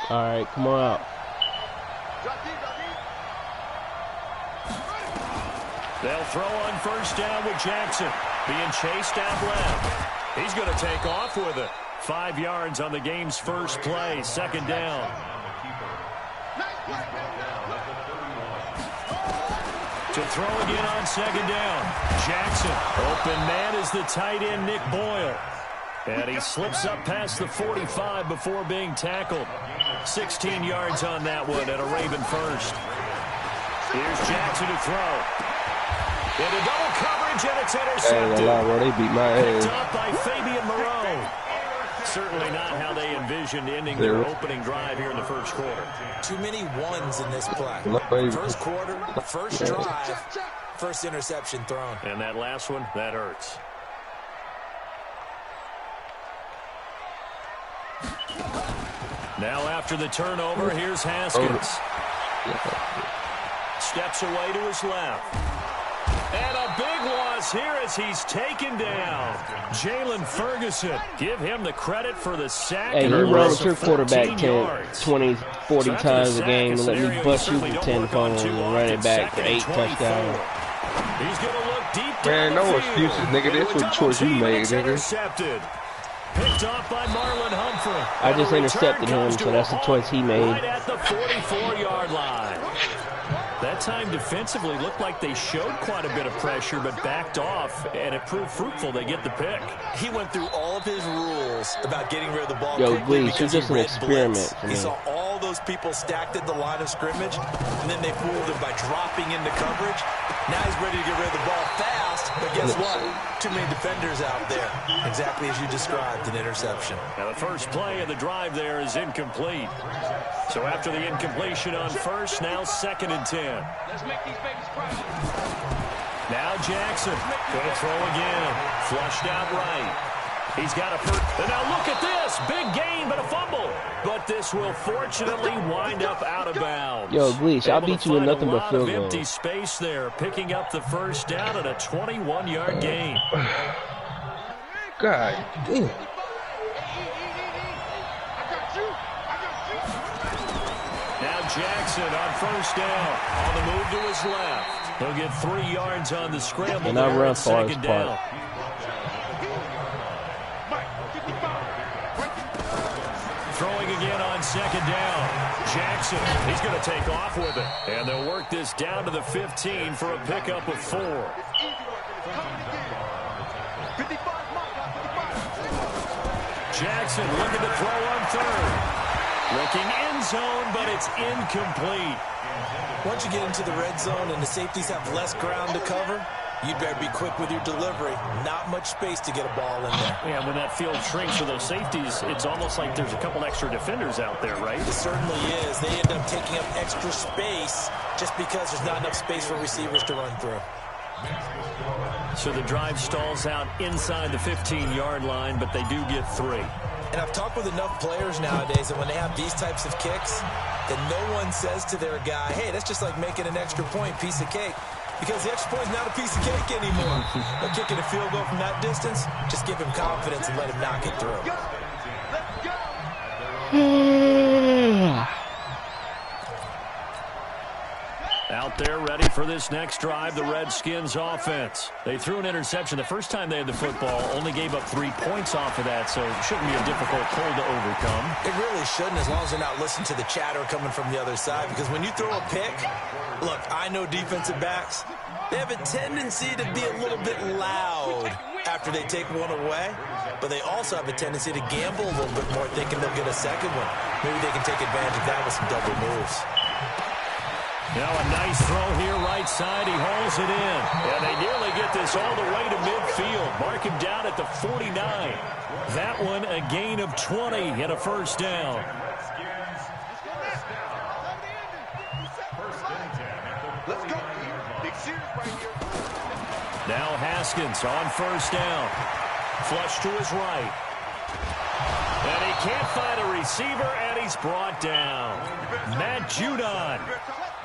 All right, come on out. They'll throw on first down with Jackson. Being chased out left. He's going to take off with it. 5 yards on the game's first play. Second down. To throw again on second down. Jackson. Open man is the tight end, Nick Boyle. And he slips up past the 45 before being tackled. 16 yards on that one at a Raven first. Here's Jackson to throw. Into double coverage, and it's intercepted. They beat my ass. Picked up by Fabian Moreau. Certainly not how they envisioned ending their opening drive here in the first quarter. Too many ones in this play. First quarter, first drive, first interception thrown. And that last one, that hurts. Now after the turnover, here's Haskins. Steps away to his left. And a big loss here as he's taken down. Jalen Ferguson. Give him the credit for the sack. Hey, you run with your quarterback 20, 40 times a game and let me bust you for 10 phones and run it back for 8 touchdowns. He's going to look deep down. Man, no excuses, nigga. This was the choice you made, nigga. Intercepted. Picked off by Marlon Humphrey. I just intercepted him, so that's the choice he made. Right at the 44-yard line. That time defensively looked like they showed quite a bit of pressure but backed off, and it proved fruitful. They get the pick. He went through all of his rules about getting rid of the ball Yo, quickly Gleesh, because you're just an experiment. He saw all those people stacked at the line of scrimmage, and then they fooled him by dropping into coverage. Now he's ready to get rid of the ball fast, but guess what? Too many defenders out there. Exactly as you described, an interception. Now the first play of the drive there is incomplete. So after the incompletion on first, now 2nd and 10. Let's make these babies proud. Now Jackson going to throw again. Flushed out right. He's got a first. And now look at this. Big gain, but a fumble. But this will fortunately wind up out of bounds. Yo, Gleesh, I'll beat you with nothing but field goal. Empty space there, picking up the first down at a 21-yard gain. God damn. Now Jackson on first down. On the move to his left. He'll get 3 yards on the scramble. And I run far as down. Throwing again on second down. Jackson, he's going to take off with it. And they'll work this down to the 15 for a pickup of 4. Jackson looking to throw on third. Looking end zone, but it's incomplete. Once you get into the red zone and the safeties have less ground to cover, you'd better be quick with your delivery. Not much space to get a ball in there. Yeah, when that field shrinks for those safeties, it's almost like there's a couple extra defenders out there, right? It certainly is. They end up taking up extra space just because there's not enough space for receivers to run through. So the drive stalls out inside the 15-yard line, but they do get 3. And I've talked with enough players nowadays that when they have these types of kicks, that no one says to their guy, hey, that's just like making an extra point, piece of cake. Because the extra point is not a piece of cake anymore. But kicking a field goal from that distance, just give him confidence and let him knock it through. Out there ready for this next drive, the Redskins offense. They threw an interception the first time they had the football, only gave up 3 points off of that, so it shouldn't be a difficult pull to overcome. It really shouldn't, as long as they're not listening to the chatter coming from the other side, because when you throw a pick, look, I know defensive backs, they have a tendency to be a little bit loud after they take one away, but they also have a tendency to gamble a little bit more, thinking they'll get a second one. Maybe they can take advantage of that with some double moves. Now a nice throw here right side. He hauls it in. And they nearly get this all the way to midfield. Mark him down at the 49. That one a gain of 20 and a first down. Now Haskins on first down. Flush to his right. And he can't find a receiver, and he's brought down. Matt Judon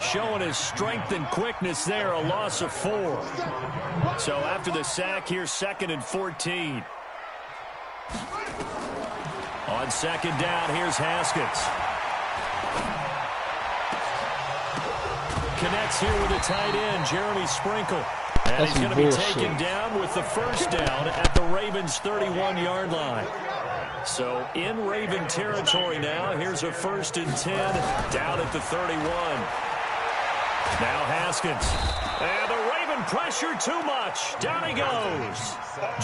showing his strength and quickness there, a loss of 4. So after the sack, here's 2nd and 14. On second down, here's Haskins. connects here with the tight end, Jeremy Sprinkle. And he's going to be taken down with the first down at the Ravens' 31-yard line. So in Raven territory now. Here's a 1st and 10 down at the 31. Now Haskins. And the Raven pressure too much. Down he goes.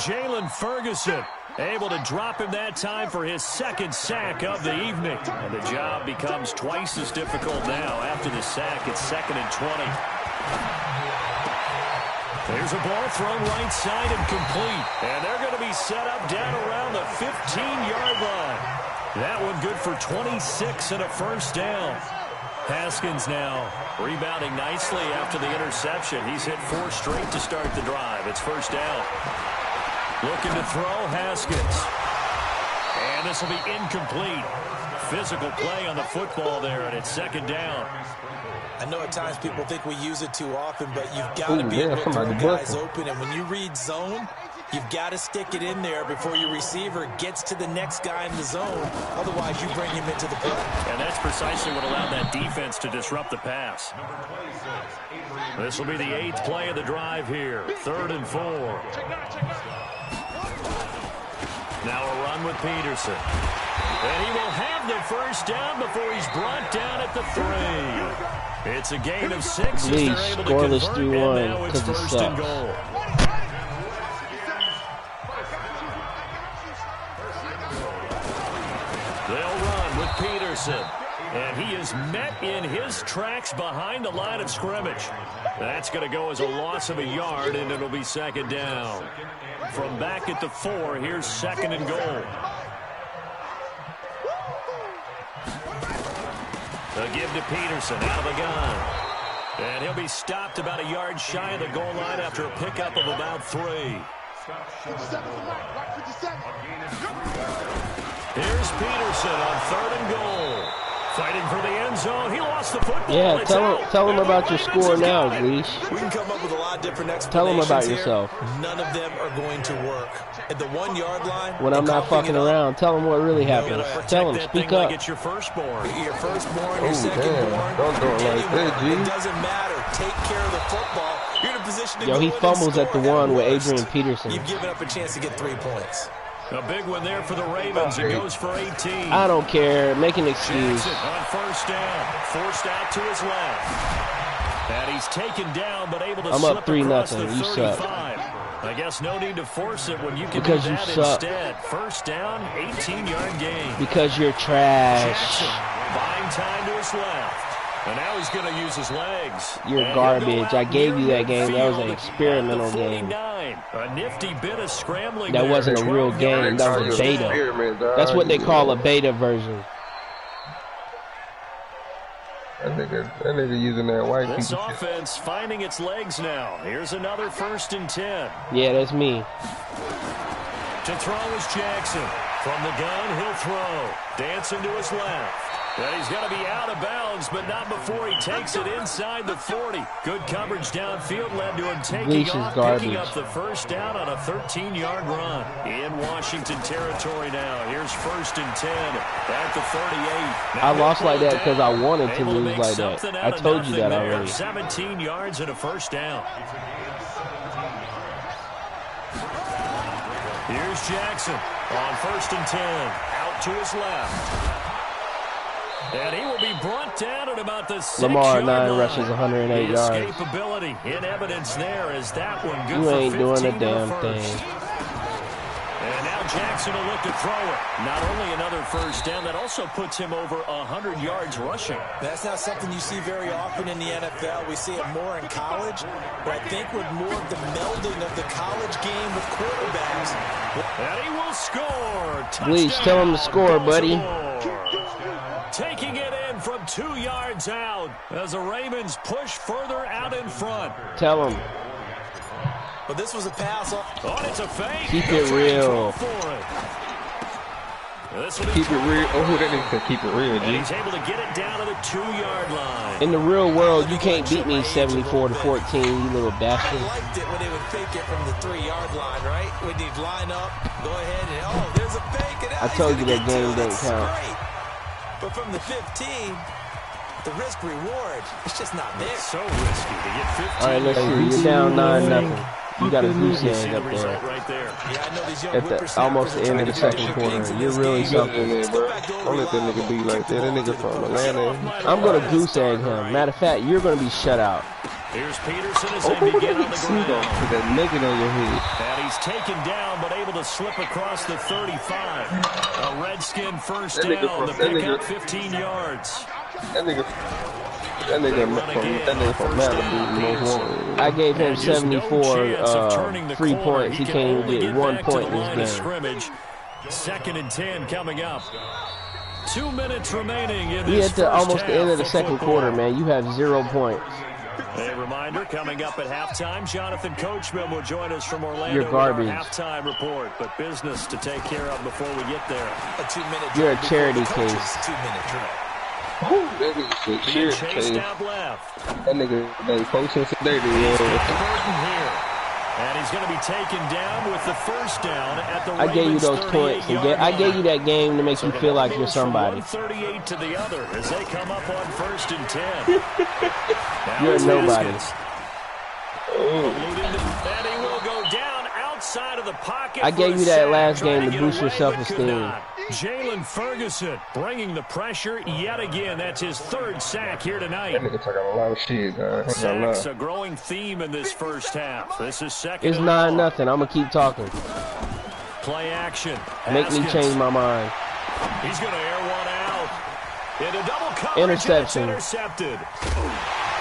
Jalen Ferguson able to drop him that time for his 2nd sack of the evening. And the job becomes twice as difficult now. After the sack, it's 2nd and 20. There's a ball thrown right side and complete. And they're going to be set up down around the 15-yard line. That one good for 26 and a 1st down. Haskins now rebounding nicely after the interception. He's hit 4 straight to start the drive. It's 1st down. Looking to throw, Haskins. And this will be incomplete. Physical play on the football there, and it's 2nd down. I know at times people think we use it too often, but you've got to be able to throw guys open. And when you read zone, you've got to stick it in there before your receiver gets to the next guy in the zone. Otherwise, you bring him into the play. And that's precisely what allowed that defense to disrupt the pass. This will be the 8th play of the drive here. 3rd and 4. Now a run with Peterson. And he will have the 1st down before he's brought down at the 3. It's a gain of 6 as they're able to convert, and now it's 1st and goal. They'll run with Peterson. And he is met in his tracks behind the line of scrimmage. That's going to go as a loss of a yard, and it'll be 2nd down. From back at the 4, here's 2nd and goal. They'll give to Peterson out of the gun. And he'll be stopped about a yard shy of the goal line after a pickup of about 3. Here's Peterson on 3rd and goal. Fighting for the end zone. He lost the football. Yeah, tell him about your score now, Gleesh. We can come up with a lot of different explanations. Tell him about here. yourself. None of them are going to work. At the 1-yard line, when I'm not fucking around, tell him what really happened. Tell him, speak up. Like it's your firstborn. Your firstborn, your secondborn. Don't do it like that, G. It doesn't matter. Take care of the football. You're in a position to Yo, he fumbles at the 1 with Adrian Peterson. You've given up a chance to get 3 points. A big one there for the Ravens. It goes for 18. I don't care. Make an excuse. Jackson on 1st down. Forced out to his left. And he's taken down, but able to slip up 3-0. across the You 35. suck. I guess no need to force it when you can Because do you that suck. instead. 1st down, 18-yard gain. Because you're trash. Jackson buying time to his left. And now he's going to use his legs. You're garbage. I gave you that game. That was an experimental game. A nifty bit of scrambling. That wasn't a real game. That was a beta. That's what they call a beta version. That nigga using that white people. This offense finding its legs now. Here's another 1st and 10. Yeah, that's me. To throw is Jackson. From the gun, he'll throw. Dancing to his left. And he's going to be out of bounds, but not before he takes it inside the 40. Good coverage downfield led to him taking off, picking up the 1st down on a 13-yard run. In Washington territory now. Here's 1st and 10 at the 38. Now I lost like that because I wanted to lose like that. I told you that already. 17 yards and a 1st down. Here's Jackson on 1st and 10. Out to his left. And he will be brought down at about the 6-yard Lamar, 9 line. rushes, 108 yards. Escapability in evidence there as that one good You for ain't 15 doing a to damn the thing. first. And now Jackson will look to throw it. Not only another 1st down, that also puts him over 100 yards rushing. That's not something you see very often in the NFL. We see it more in college, but I think with more of the melding of the college game with quarterbacks. And he will score. Please tell him to score, buddy. Taking it in from 2 yards out as the Ravens push further out in front. Tell him. But this was a pass. Oh, it's a fake. Keep it real. Keep it real. Oh, that nigga said keep it real, And G. he's able to get it down to the 2-yard line. In the real world, you can't beat me 74-14, you little bastard. I liked it when they would fake it from the 3-yard line, right? When they'd line up, go ahead and, oh, there's a fake. And I told you that game didn't count. Great. But from the 15, the risk reward, it's just not there. It's so risky to get 15. All right, let's see. You're down 9-0. You got a goose egg up there. Right there. Yeah, I know these young At the almost the end of the second quarter. You're really something. Bro. Don't let that nigga be like that. That nigga from Atlanta. I'm gonna goose egg him. Matter of fact, you're gonna be shut out. Here's Peterson as they begin on the ground. Put that nugget on your head. And he's taken down, but able to slip across the 35. A Redskin first down to pick up 15 yards. That nigga from Malibu. I gave him 74 free points. He can't even get 1 point in this game. Scrimmage. 2nd and 10 coming up. 2 minutes remaining in We this at the almost the end of the second quarter, man. You have 0 points. A reminder, coming up at halftime, Jonathan Coachman will join us from Orlando. You're garbage. With our halftime report, but business to take care of before we get there. A 2-minute You're a drill charity before the case. coach's 2-minute drill. That nigga Being shit. chased out left. That nigga done coaching today. He's got the burden here. And he's going to be taken down with the first down at the I gave you Ravens' those points. I gave you that game to make you feel like you're somebody. 38 to the other as they come up on 1st and 10. You're a nobody. And he will go down outside of the pocket. I gave you that last game to boost your self-esteem. Jalen Ferguson bringing the pressure yet again. That's his 3rd sack here tonight. That nigga talking a lot of shit, guys. Sacks a growing theme in this first half. This is 2nd. It's 9-0. I'm gonna keep talking. Play action. Make me Haskins. change my mind. He's going to air one out. Into double coverage. Interception. It's intercepted.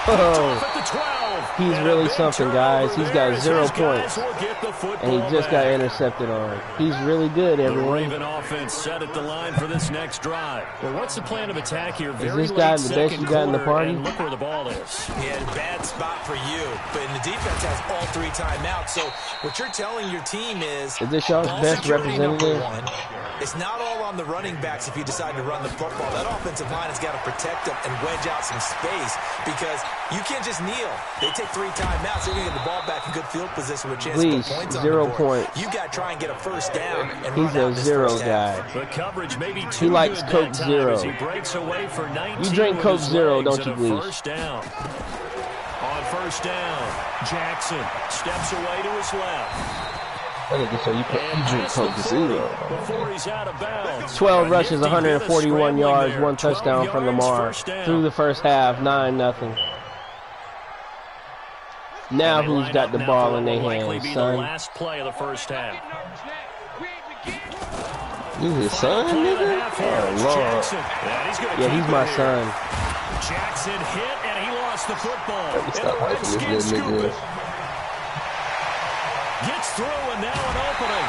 Oh, At the 12. he's And really a big something, guys. turnover He's there got as 0 his guys points. will get the And he football just got back. intercepted on. He's really good, The everyone. Raven offense set at the line for this next drive. Well, what's the plan of attack here? Is this guy the best you got in the party? And look where the ball is. Yeah, bad spot for you. But the defense has all 3 timeouts. So what you're telling your team is Is this y'all's ball best security, number representative? 1. It's not all on the running backs if you decide to run the football. That offensive line has got to protect them and wedge out some space because you can't just kneel. They take 3 timeouts. They're going to get the ball back in good field position with a chance Please, to put points on 0 the board. points. You got to try and get a first down and He's run out a this 0 first half. guy. The coverage may be too He likes good Coke that time Zero. as he breaks away for 19 You drink with Coke his Zero, legs don't you, and a Gleesh? First down. On 1st down, Jackson steps away to his left. That nigga say you drink Coke Zero. Before he's out of bounds. 12 rushes, A nifty bit of 141 yards, scrambling 1 there. touchdown 12 from yards, Lamar. first down. Through the first half, 9-0. Now And they who's line got up the now ball for in what their will likely hands, be the son? last play of the first half. You his son, Play of the nigga? half here. Oh, It's Lord. Jackson. And he's gonna Yeah, keep he's it my here. son. Jackson hit, and he lost the football. Let me stop hyping this little nigga. Gets through, and now an opening.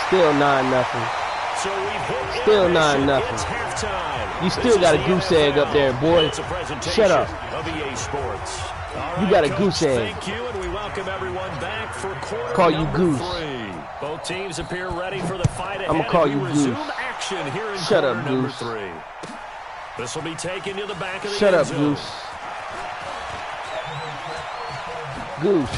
Still 9-0. So we've hit Still intermission. 9-0. It's halftime. You still got a goose egg up there, boy. It's a presentation Shut up. of EA Sports. All You right, got a Coach, goose egg. Thank you, and we welcome everyone back for quarter Call you number Goose. 3. Both teams appear ready for the fight ahead. I'ma call and you we resume Goose. action here in Shut quarter up, number Goose. 3. This will be taken to the back of the Shut end up, zone. Goose. Goose.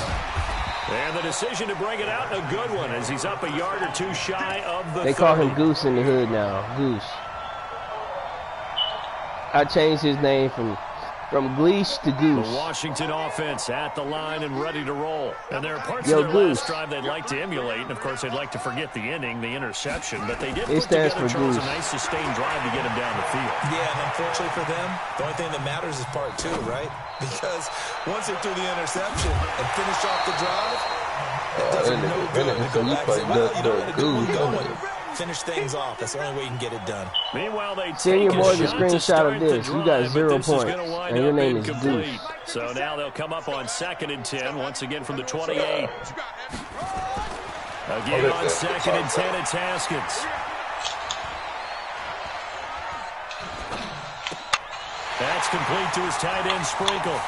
And the decision to bring it out, a good one, as he's up a yard or 2 shy of the They call 30. him Goose in the hood now. Goose. I changed his name from gleesh to The Goose. Washington offense at the line and ready to roll. And there are parts Yo, of their Goose. last drive they'd like to emulate. And, of course, they'd like to forget the inning, the interception. But they did It put stands together, for Charles, a Goose. nice sustained drive to get him down the field. Yeah, and unfortunately for them, the only thing that matters is part 2, right? Because once they threw the interception and finished off the drive, it does them no good to go back and say, well, you know what, Goose. we're going. Finish things off. That's the only way you can get it done. Meanwhile, they Send your take boy a the shot screenshot to start of the this. You got drive, 0 but this is points, gonna wind and your up name is incomplete. Goose. So now they'll come up on 2nd and 10, once again from the 28. Again on 2nd and 10, it's Haskins. That's complete to his tight end, Sprinkle.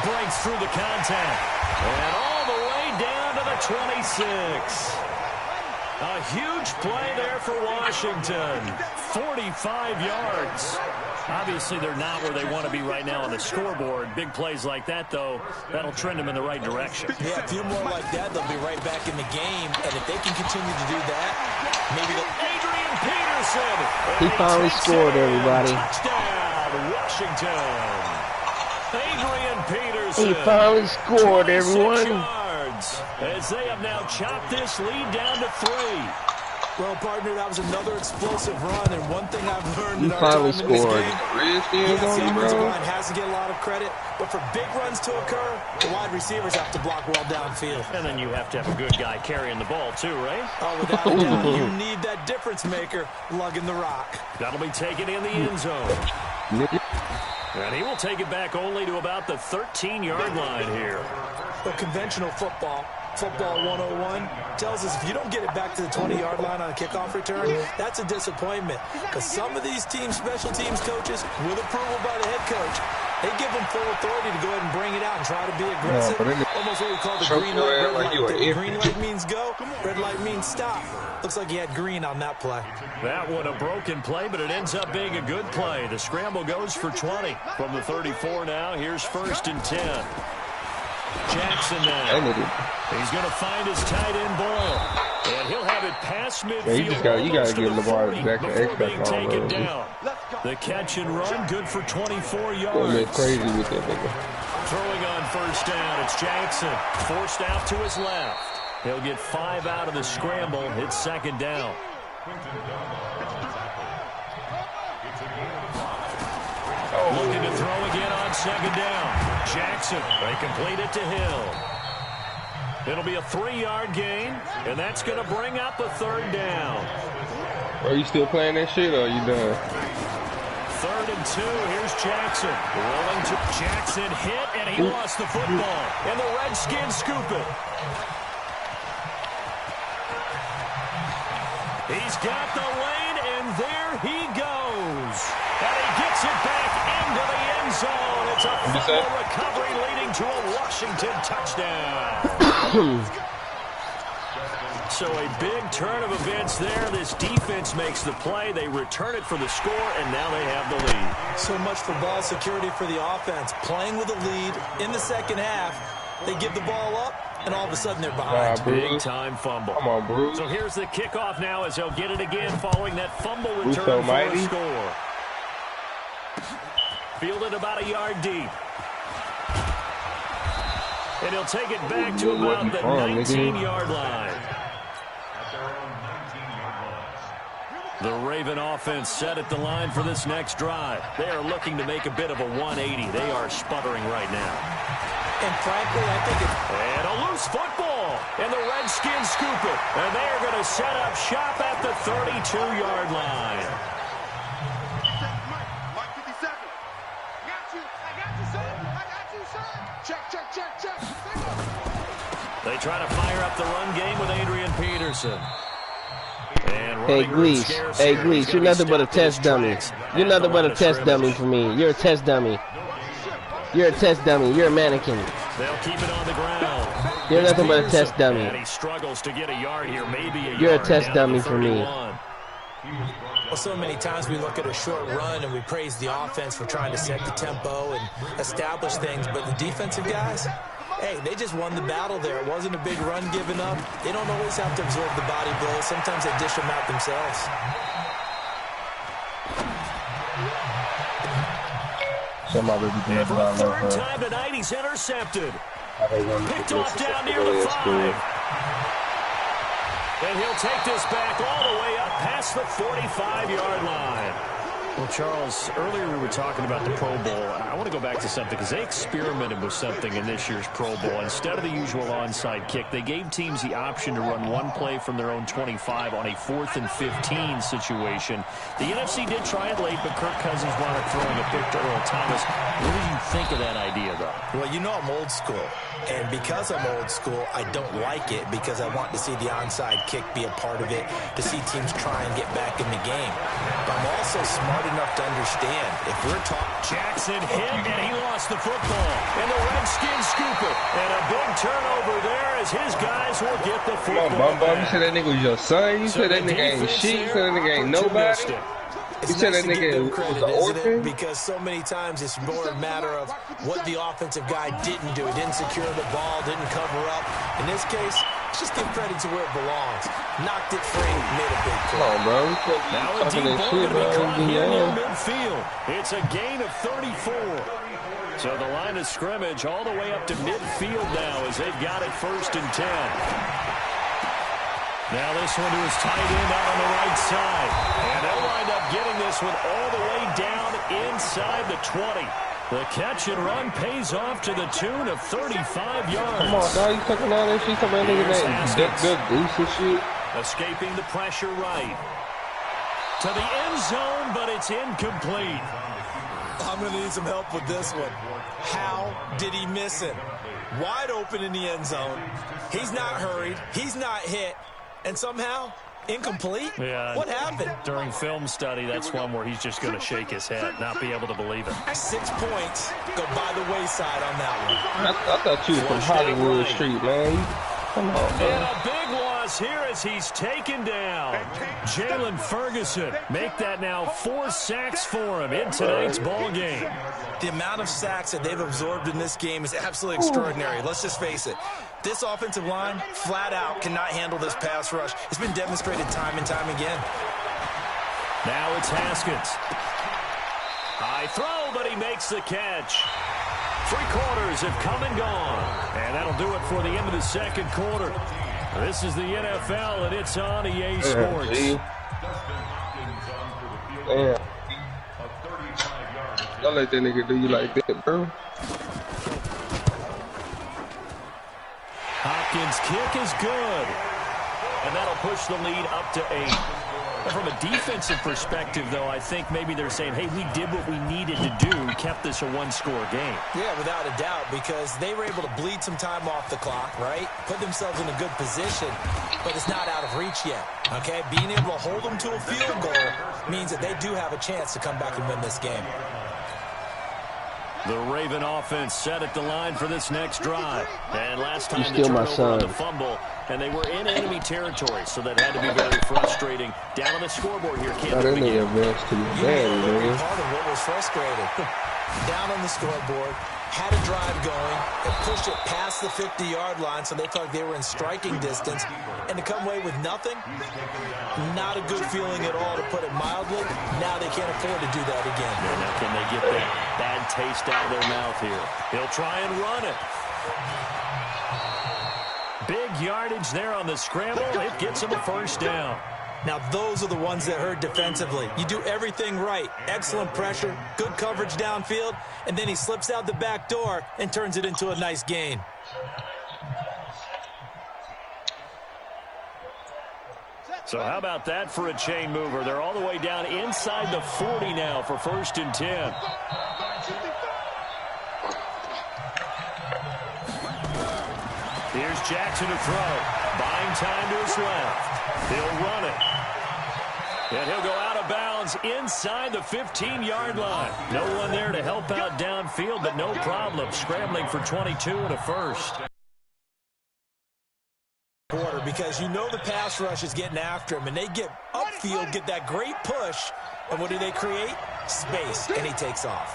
Breaks through the contact. And all the way down to the 26. A huge play there for Washington. 45 yards. Obviously, they're not where they want to be right now on the scoreboard. Big plays like that, though, that'll trend them in the right direction. Yeah, a few more like that, they'll be right back in the game. And if they can continue to do that, maybe they'll... Adrian Peterson. He finally scored, everybody. Touchdown. Washington. Adrian Peterson. He finally scored, everyone. Yards, as they have now chopped this lead down to 3. Well, partner, that was another explosive run, and one thing I've learned in our time in this game, yes, the offensive line has to get a lot of credit, but for big runs to occur, the wide receivers have to block well downfield. And then you have to have a good guy carrying the ball, too, right? Oh, without a doubt, you need that difference maker lugging the rock. That'll be taken in the end zone. And he will take it back only to about the 13-yard line here. But conventional football 101, tells us if you don't get it back to the 20-yard line on a kickoff return, that's a disappointment. Because some of these special teams coaches, with approval by the head coach, they give them full authority to go ahead and bring it out and try to be aggressive. Almost what we call the green light, red light. Green light means go, red light means stop. Looks like he had green on that play. That one a broken play, but it ends up being a good play. The scramble goes for 20 from the 34 now. Here's 1st and 10. Jackson now. He's going to find his tight end Boyle. And he'll have it past midfield. Yeah, you got to give Lamar back to X-Back taken down. The catch and run, good for 24 yards. Crazy with that nigga. Throwing on 1st down, it's Jackson. Forced out to his left. He'll get 5 out of the scramble. It's 2nd down. Looking to throw again on 2nd down. Jackson, they complete it to Hill. It'll be a 3-yard gain, and that's going to bring up a 3rd down. Are you still playing that shit, or are you done? 3rd and 2, here's Jackson. Rolling to Jackson, hit, and he lost the football. And the Redskins scoop it. He's got the lane, and there he goes. And he gets it back into the end zone. It's a fumble recovery leading to a Washington touchdown. So a big turn of events there. This defense makes the play. They return it for the score, and now they have the lead. So much for ball security for the offense. Playing with a lead in the 2nd half, they give the ball up, and all of a sudden they're behind. Big-time fumble. Come on, Bruce. So here's the kickoff now as they'll get it again following that fumble return for a score. Fielded about a yard deep. And he'll take it back to about the 19-yard line. The Raven offense set at the line for this next drive. They are looking to make a bit of a 180. They are sputtering right now. And frankly, I think it's... And a loose football. And the Redskins scoop it. And they are going to set up shop at the 32-yard line. They try to fire up the run game with Adrian Peterson. Hey, Gleesh, you're nothing but a test dummy. You're nothing but a test dummy for me. You're a test dummy. You're a test dummy. You're a mannequin. They'll keep it on the ground. You're nothing but a test dummy. And he struggles to get a yard here, maybe a yard. You're a test dummy for me. Well, so many times we look at a short run and we praise the offense for trying to set the tempo and establish things, but the defensive guys, hey, they just won the battle there. It wasn't a big run given up. They don't always have to absorb the body blows. Sometimes they dish them out themselves. And for the 3rd time tonight, he's intercepted. Picked off down near the 5. And he'll take this back all the way up past the 45-yard line. Well, Charles, earlier we were talking about the Pro Bowl. I want to go back to something because they experimented with something in this year's Pro Bowl. Instead of the usual onside kick, they gave teams the option to run one play from their own 25 on a 4th and 15 situation. The NFC did try it late, but Kirk Cousins wound up throwing a pick to Earl Thomas. What do you think of that idea, though? Well, you know I'm old school. And because I'm old school, I don't like it because I want to see the onside kick be a part of it, to see teams try and get back in the game. But I'm also smart enough to understand if we're talking... Jackson hit, and he lost the football. And the Redskins scoop it. And a big turnover there as his guys will get the football. Come on, Bum. You said that nigga was your son? You said that nigga ain't shit? You said that nigga ain't nobody? You said that nigga was an orphan? Because so many times it's more a matter of what the offensive guy didn't do. He didn't secure the ball, didn't cover up. In this case, Let's just give credit to where it belongs. Knocked it free, made a big play. Come on, bro. Now a deep ball going to be caught here near midfield. It's a gain of 34. So the line of scrimmage all the way up to midfield now as they've got it 1st and 10. Now this one to his tight end out on the right side. And they'll wind up getting this one all the way down inside the 20. The catch and run pays off to the tune of 35 yards. Come on, dog. You talking all that shit? Come on, nigga. That good goose and shit. Escaping the pressure right. To the end zone, but it's incomplete. I'm going to need some help with this one. How did he miss it? Wide open in the end zone. He's not hurried. He's not hit. And somehow, incomplete? Yeah. What happened? During film study, that's one where he's just going to shake his head, not be able to believe it. 6 points go by the wayside on that one. I thought you were from Hollywood Street, man. Come on, bro. And a big loss here as he's taken down. Jalen Ferguson, make that now 4 sacks for him in tonight's ball game. The amount of sacks that they've absorbed in this game is absolutely extraordinary. Let's just face it. This offensive line, flat out, cannot handle this pass rush. It's been demonstrated time and time again. Now it's Haskins. High throw, but he makes the catch. 3 quarters have come and gone. And that'll do it for the end of the 2nd quarter. This is the NFL, and it's on EA Sports. Damn. Don't let that nigga do you like that, bro. Hopkins' kick is good. And that'll push the lead up to 8. From a defensive perspective, though, I think maybe they're saying, hey, we did what we needed to do, kept this a 1-score game. Yeah, without a doubt, because they were able to bleed some time off the clock, right? Put themselves in a good position, but it's not out of reach yet, okay? Being able to hold them to a field goal means that they do have a chance to come back and win this game. The Raven offense set at the line for this next drive. And last time the turnover on the fumble, and they were in enemy territory, so that had to be very frustrating. Down on the scoreboard here, can't that nigga advanced to your bad, nigga. Part of what was frustrating. Down on the scoreboard, had a drive going, and pushed it past the 50-yard line, so they felt like they were in striking distance. And to come away with nothing, not a good feeling at all, to put it mildly. Now they can't afford to do that again. Yeah, now can they get that bad taste out of their mouth here? He'll try and run it. Big yardage there on the scramble. It gets him a 1st down. Now, those are the ones that hurt defensively. You do everything right. Excellent pressure, good coverage downfield, and then he slips out the back door and turns it into a nice gain. So how about that for a chain mover? They're all the way down inside the 40 now for 1st and 10. Here's Jackson to throw. Buying time to his left. He'll run it. And he'll go out of bounds inside the 15-yard line. No one there to help out downfield, but no problem. Scrambling for 22 and a 1st. Quarter, because you know the pass rush is getting after him, and they get upfield, get that great push, and what do they create? Space, and he takes off.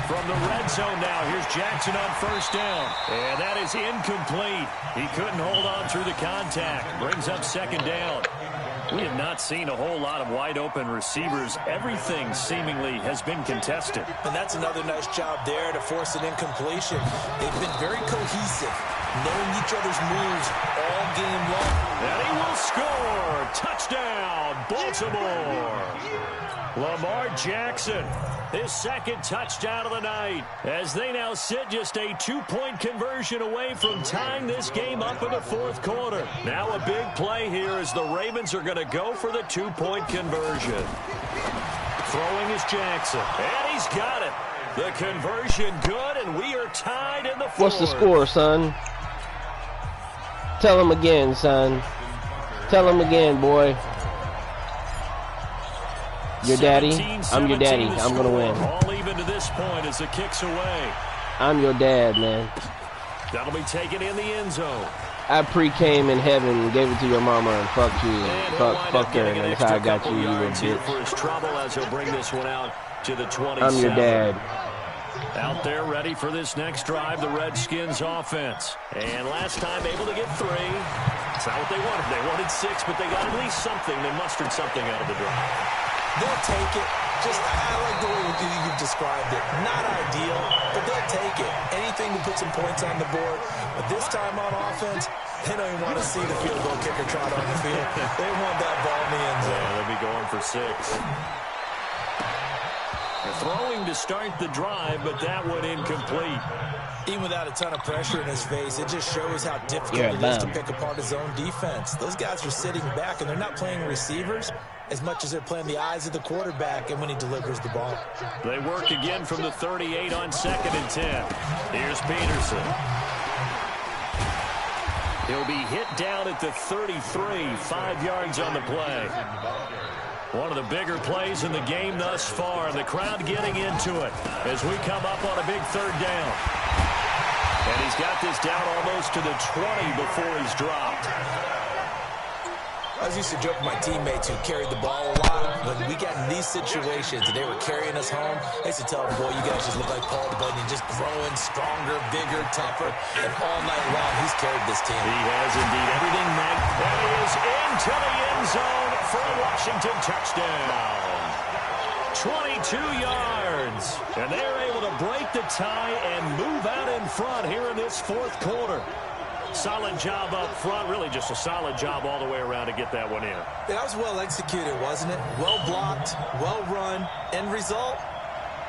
From the red zone now, here's Jackson on 1st down. And that is incomplete. He couldn't hold on through the contact. Brings up 2nd down. We have not seen a whole lot of wide-open receivers. Everything seemingly has been contested. And that's another nice job there to force an incompletion. They've been very cohesive, knowing each other's moves all game long. And he will score. Touchdown, Baltimore. Lamar Jackson, his 2nd touchdown of the night, as they now sit just a 2-point conversion away from tying this game up in the 4th quarter. Now a big play here as the Ravens are going to go for the 2-point conversion. Throwing is Jackson, and he's got it. The conversion good, and we are tied in the 4th. What's the score, son? Tell him again, son. Tell him again, boy. Your daddy? I'm your daddy. I'm going to win. All even to this point as the kick's away. I'm your dad, man. That'll be taken in the end zone. I pre-came in heaven and gave it to your mama and fucked you. Fuck her, and that's how I got you, you little bitch. For his trouble as he'll bring this one out to the 27. I'm your dad. Out there ready for this next drive, the Redskins offense. And last time able to get 3. It's not what they wanted. They wanted 6, but they got at least something. They mustered something out of the drive. They'll take it. Just, I like the way you've described it. Not ideal, but they'll take it. Anything to put some points on the board. But this time on offense, they don't even want to see the field goal kicker trot on the field. They want that ball in the end zone. Yeah, they'll be going for 6. Throwing to start the drive, but that one incomplete. Even without a ton of pressure in his face, it just shows how difficult it is to pick apart his own defense. Those guys are sitting back, and they're not playing receivers as much as they're playing the eyes of the quarterback and when he delivers the ball. They work again from the 38 on 2nd and 10. Here's Peterson. He'll be hit down at the 33, 5 yards on the play. One of the bigger plays in the game thus far. The crowd getting into it as we come up on a big 3rd down. And he's got this down almost to the 20 before he's dropped. I used to joke with my teammates who carried the ball a lot. When we got in these situations and they were carrying us home, I used to tell them, boy, you guys just look like Paul Bunyan, just growing stronger, bigger, tougher. And all night long, he's carried this team. He has indeed. Everything Mike. That is into the end zone for a Washington touchdown. 22 yards. And they're able to break the tie and move out in front here in this 4th quarter. Solid job up front. Really just a solid job all the way around to get that one in. That was well executed, wasn't it? Well blocked, well run. End result,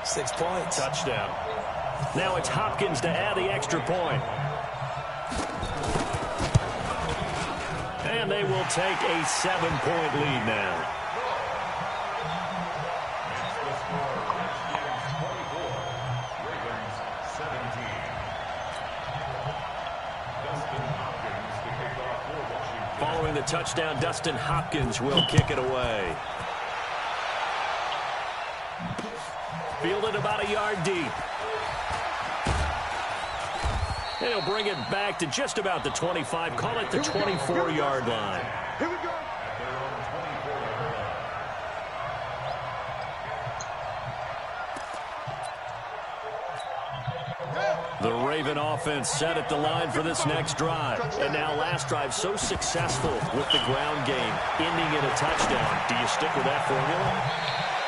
6 points. Touchdown. Now it's Hopkins to add the extra point. And they will take a 7-point lead now. Following the touchdown, Dustin Hopkins will kick it away. Fielded about a yard deep. And he'll bring it back to just about the 25. Call it the 24-yard line. Here we go. The Raven offense set at the line for this next drive. And now last drive so successful with the ground game, ending in a touchdown. Do you stick with that formula?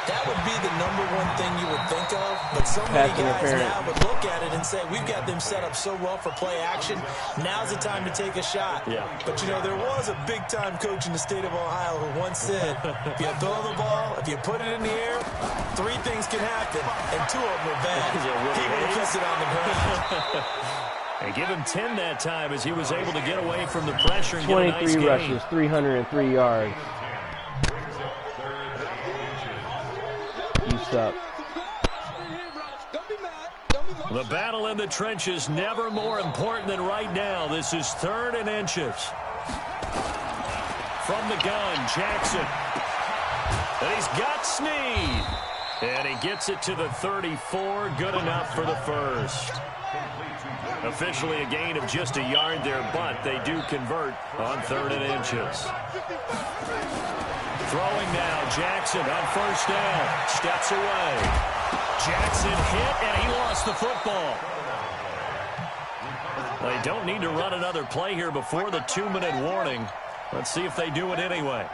That would be the #1 thing you would think of, but so many guys now would look at it and say, we've got them set up so well for play action. Now's the time to take a shot. Yeah. But, you know, there was a big-time coach in the state of Ohio who once said, if you throw the ball, if you put it in the air, 3 things can happen, and 2 of them are bad. He would have kept it on the ground. And give him 10 that time as he was able to get away from the pressure and get a nice 23 gain. rushes, 303 yards. Up. The battle in the trenches never more important than right now. This is 3rd and inches. From the gun, Jackson. And he's got Snead. And he gets it to the 34. Good enough for the first. Officially a gain of just a yard there, but they do convert on 3rd and inches. Throwing now, Jackson on 1st down. Steps away. Jackson hit, and he lost the football. They don't need to run another play here before the 2-minute warning. Let's see if they do it anyway.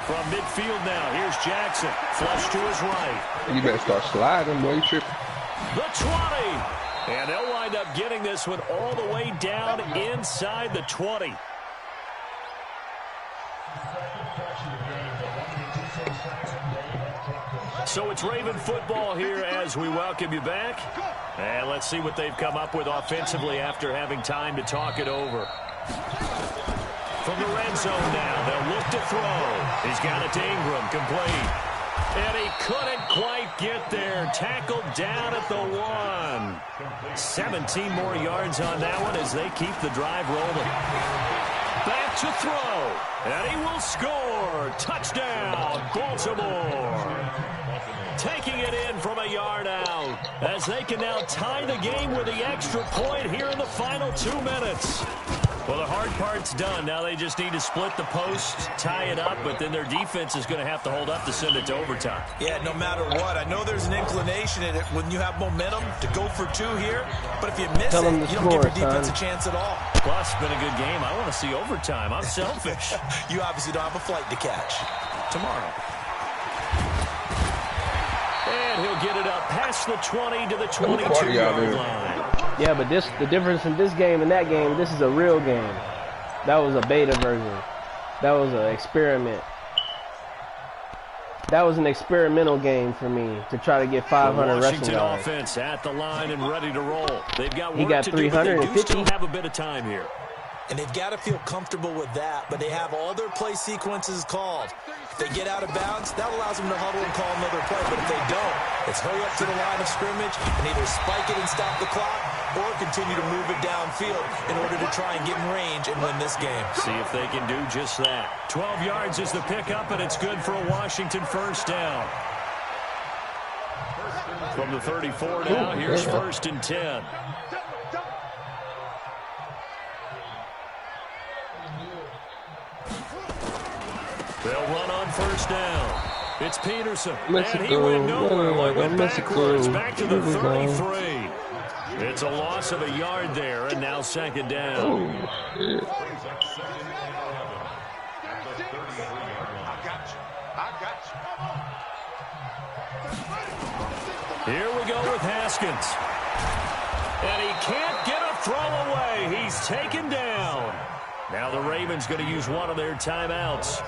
From midfield now, here's Jackson. Flush to his right. You better start sliding, boy. You tripping. The 20. And they'll wind up getting this one all the way down inside the 20. So it's Raven football here as we welcome you back. And let's see what they've come up with offensively after having time to talk it over. From the red zone now, they'll look to throw. He's got it to Ingram, complete. And he couldn't quite get there. Tackled down at the 1. 17 more yards on that one as they keep the drive rolling. Back to throw. And he will score. Touchdown, Baltimore. Taking it in from a yard out as they can now tie the game with the extra point here in the final 2 minutes. Well, the hard part's done. Now they just need to split the post, tie it up, but then their defense is going to have to hold up to send it to overtime. Yeah, no matter what. I know there's an inclination in it when you have momentum to go for 2 here, but if you miss it, you don't give your defense a chance at all. Plus, it's been a good game. I want to see overtime. I'm selfish. You obviously don't have a flight to catch. Tomorrow. And he'll get it up past the 20 to the 22-yard line. Yeah, but the difference in this game and that game, this is a real game. That was a beta version. That was an experiment. That was an experimental game for me to try to get 500 rushing yards. Offense at the line and ready to roll. They've got work he got to do, but they do 350. still have a bit of time here. And they've got to feel comfortable with that, but they have all their play sequences called. If they get out of bounds, that allows them to huddle and call another play. But if they don't, it's hurry up to the line of scrimmage and either spike it and stop the clock or continue to move it downfield in order to try and get in range and win this game. See if they can do just that. 12 yards is the pickup, and it's good for a Washington first down. From the 34 now, here's 1st and 10. They'll run on 1st down. It's Peterson, and he went nowhere. Went backwards, back to the 33. It's a loss of a yard there, and now 2nd down. Here we go with Haskins. And he can't get a throw away. He's taken down. Now the Ravens going to use one of their timeouts,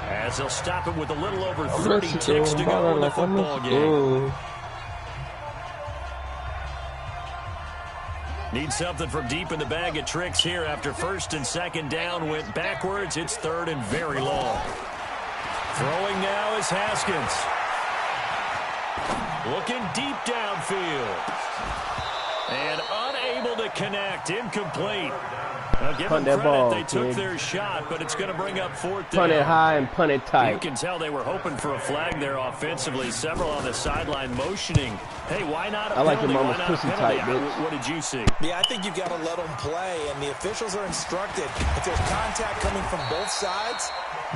as they'll stop it with a little over 30 ticks to go in the football game. Need something from deep in the bag of tricks here after 1st and 2nd down went backwards. It's 3rd and very long. Throwing now is Haskins. Looking deep downfield. And unable to connect. Incomplete. Now, give them credit, ball, they took their shot, but it's going to bring up 4th down. Punt it high and punt it tight. You can tell they were hoping for a flag there offensively. Several on the sideline motioning. Hey, why not a penalty? I like your mama's pussy tight, bitch. What did you see? Yeah, I think you've got to let them play, and the officials are instructed. If there's contact coming from both sides,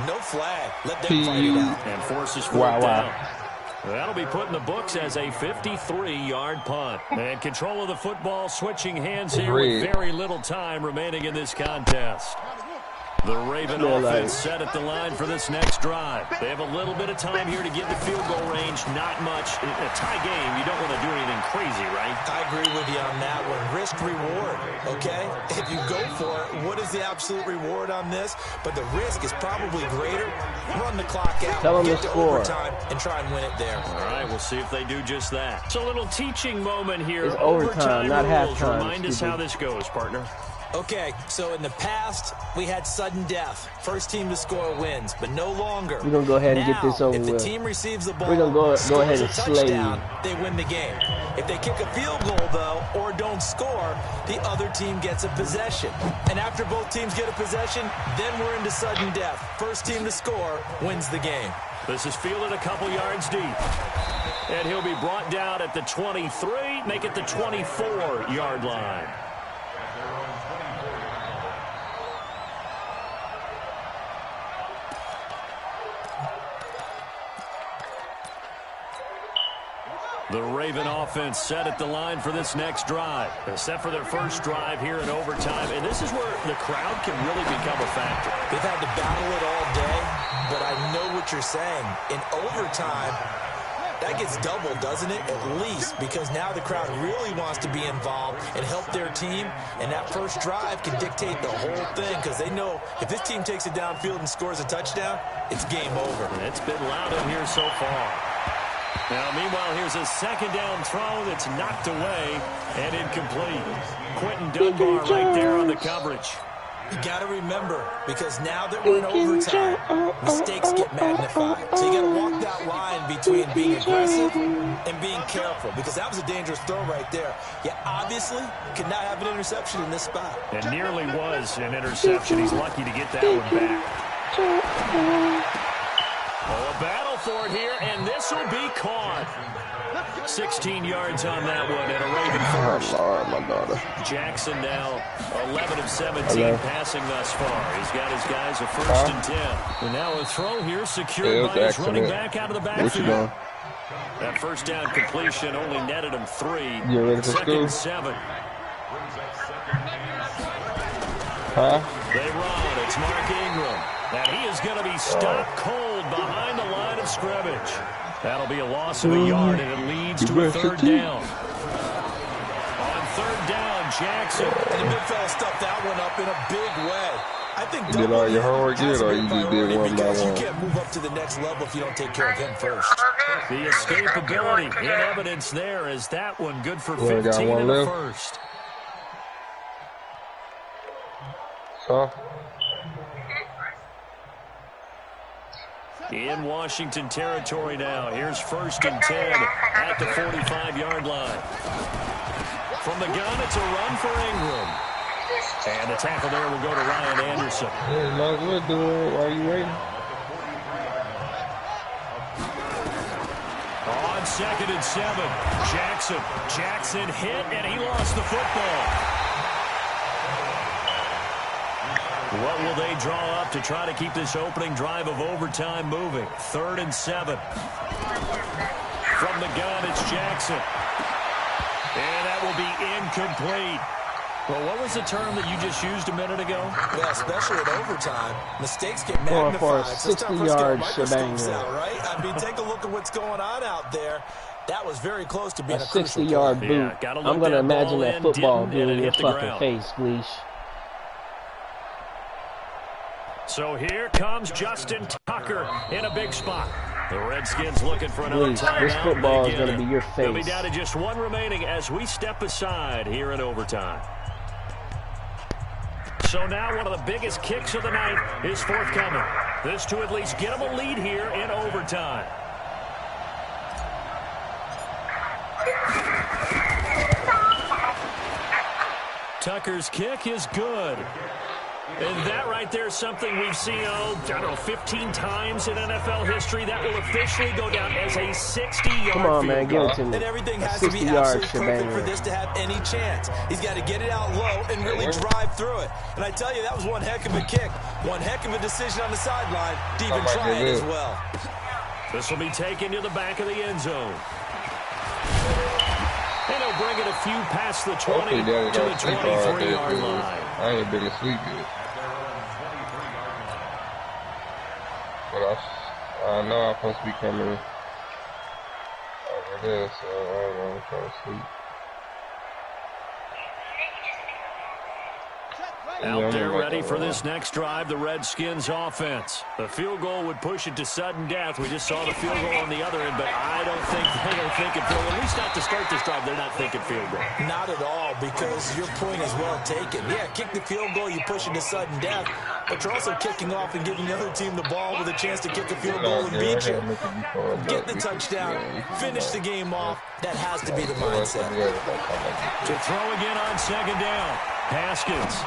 no flag. Let them fight it out. And forces 4th down. That'll be put in the books as a 53-yard punt. And control of the football switching hands here with very little time remaining in this contest. The Raven offense set at the line for this next drive. They have a little bit of time here to get to field goal range. Not much. In a tie game, you don't want to do anything crazy, right? I agree with you on that one. Risk-reward, okay? If you go for it, what is the absolute reward on this? But the risk is probably greater. Run the clock out, get to overtime, and try and win it there. All right, we'll see if they do just that. It's a little teaching moment here. It's overtime, not halftime. Remind us how this goes, partner. Okay, so in the past, we had sudden death. First team to score wins, but no longer. We're going to go ahead and get this over with. If the team receives the ball, we're going to go ahead and slay you. They win the game. If they kick a field goal, though, or don't score, the other team gets a possession. And after both teams get a possession, then we're into sudden death. First team to score wins the game. This is fielded a couple yards deep. And he'll be brought down at the 23, make it the 24-yard line. The Raven offense set at the line for this next drive. They're set for their first drive here in overtime, and this is where the crowd can really become a factor. They've had to battle it all day, but I know what you're saying. In overtime, that gets doubled, doesn't it? At least, because now the crowd really wants to be involved and help their team, and that first drive can dictate the whole thing, because they know if this team takes it downfield and scores a touchdown, it's game over. And it's been loud in here so far. Now, meanwhile, here's a second down throw that's knocked away and incomplete. Quentin Dunbar right there on the coverage. You got to remember, because now that we're in overtime, mistakes get magnified. So you got to walk that line between being aggressive and being careful, because that was a dangerous throw right there. You obviously could not have an interception in this spot. It nearly was an interception. He's lucky to get that one back. Oh, a battle for it here, and this will be caught. 16 yards on that one, and a Raven first. Oh, Lord, my daughter. Jackson now 11 of 17 passing thus far. He's got his guys a 1st and 10. And now a throw here secured by his running back out of the backfield. That first down completion only netted him 3. You ready for 2nd and school? 7. Huh? They run. It's Mark Ingram. And he is going to be stopped cold behind the line of scrimmage. That'll be a loss of a yard, and it leads to a 3rd down. On 3rd down, Jackson. And the midfield stuffed that one up in a big way. I think You did all your homework yet, or you just did one by because one? you can't move up to the next level if you don't take care of him first. The escapability in evidence there is that one good for You only got 15 one in the left? first. Huh? In Washington territory now. Here's 1st and 10 at the 45-yard line. From the gun, it's a run for Ingram. And the tackle there will go to Ryan Anderson. Yeah, might as well do it while you waiting. On 2nd and 7, Jackson hit, and he lost the football. What will they draw up to try to keep this opening drive of overtime moving? 3rd and 7. From the gun, it's Jackson. And that will be incomplete. Well, what was the term that you just used a minute ago? Yeah, especially at overtime. Mistakes get Going for a magnified. So it's time for us to get 60-yard microscopes shebang. out, right? I mean, take a look at what's going on out there. That was very close to being A a crucial 60-yard play. boot. Yeah, gotta look I'm going to that ball imagine that in, football didn't, being and in it your hit the fucking ground. face, Gleesh. So here comes Justin Tucker in a big spot. The Redskins looking for another Gleesh, timeout. this football is They get going to it. be your They'll be face. down to just one remaining as we step aside here in overtime. So now one of the biggest kicks of the night is forthcoming. This to at least get them a lead here in overtime. Tucker's kick is good. And that right there is something we've seen, I don't know, 15 times in NFL history. That will officially go down as a 60-yard Come on, man, give it to me. And everything A has to be 60-yard absolutely perfect for shebang. this to have any chance. He's got to get it out low and really drive through it. And I tell you, that was one heck of a kick. One heck of a decision on the sideline to even try it as well. This will be taken to the back of the end zone. And he'll bring it a few past the 20 to the 23-yard line. I ain't been asleep yet. But I know I'm supposed to be coming over there, so I ain't gonna try to sleep. Out there ready for this next drive, the Redskins offense. The field goal would push it to sudden death. We just saw the field goal on the other end, but I don't think they're thinking field goal. At least not to start this drive, they're not thinking field goal. Not at all, because your point is well taken. Yeah, kick the field goal, you push it to sudden death, but you're also kicking off and giving the other team the ball with a chance to kick a field goal and beat you. Get the touchdown, finish the game off. That has to be the mindset. To throw again on 2nd down. Haskins.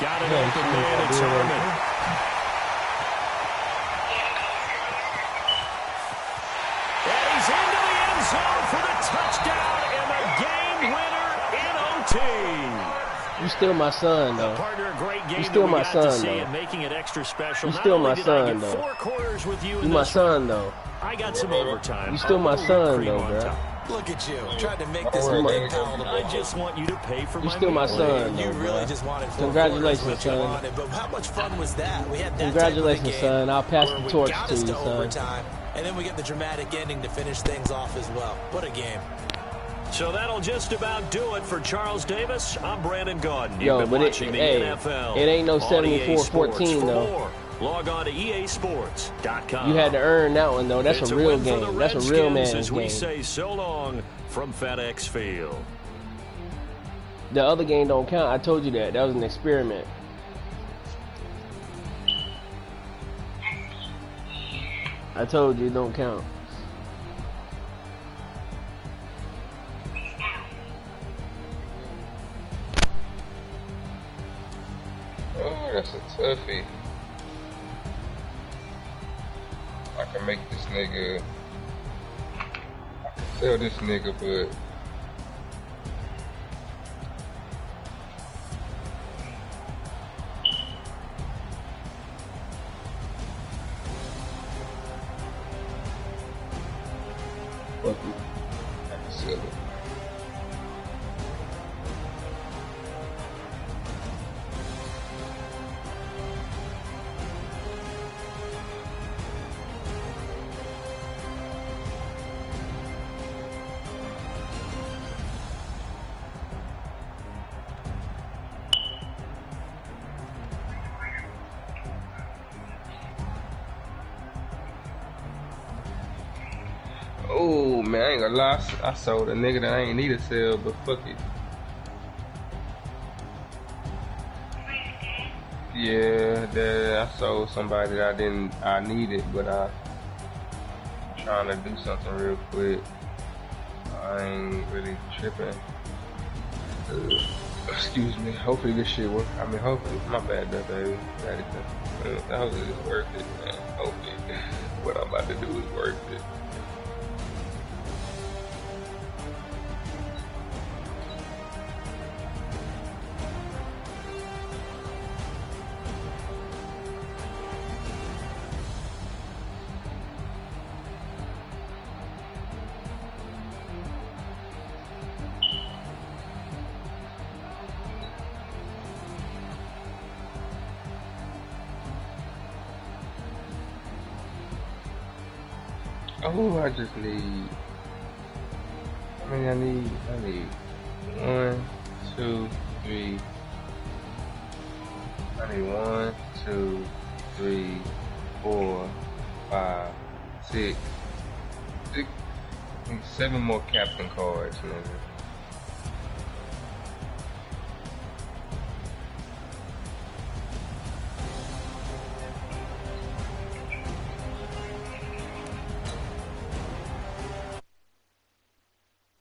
Got it open man, it's Harmon. And he's into the end zone for the touchdown and the game winner in OT. You still my son, though. Partner, a great game You still that we my got son, to see though. and making it extra special. You Not still only my did I son, get though. 4 quarters with you You in my this son, though. I got some overtime. You still my A little son, cream though, on bro. top. Look at you, trying to make this whole thing palatable. I just want you to pay for You my still my meal. son, You though, really bro. just wanted 4 Congratulations, quarters, what you son. wanted, but how much fun was that? We had that Congratulations, type of a game son. I'll pass where the we torch got to us you, to son. overtime, and then we get the dramatic ending to finish things off as well. What a game. So that'll just about do it for Charles Davis. I'm Brandon Gaudin. You've Yo, been but watching the hey, NFL. it ain't no on EA 74-14, Sports. For though. more, log on to easports.com. You had to earn that one, though. That's It's a real win for the game. That's a real Redskins man's as we game. say so long from FedEx Field. The other game don't count. I told you that. That was an experiment. I told you it don't count. Oh, that's a toughie. I can make this nigga. I can sell this nigga, but. Fuck it. I can sell it. Oh man, I ain't gonna lie, I sold a nigga that I ain't need to sell, but fuck it. Yeah, that I sold somebody that I needed, but I'm trying to do something real quick. I ain't really tripping. Excuse me. Hopefully this shit work. I mean, hopefully. My bad, though, baby. Hopefully it's worth it, man. Hopefully what I'm about to do is worth it. Oh, I just need. I mean, I need 1, 2, 3. I need 1, 2, 3, 4, 5, 6. I need 7 more captain cards, nigga.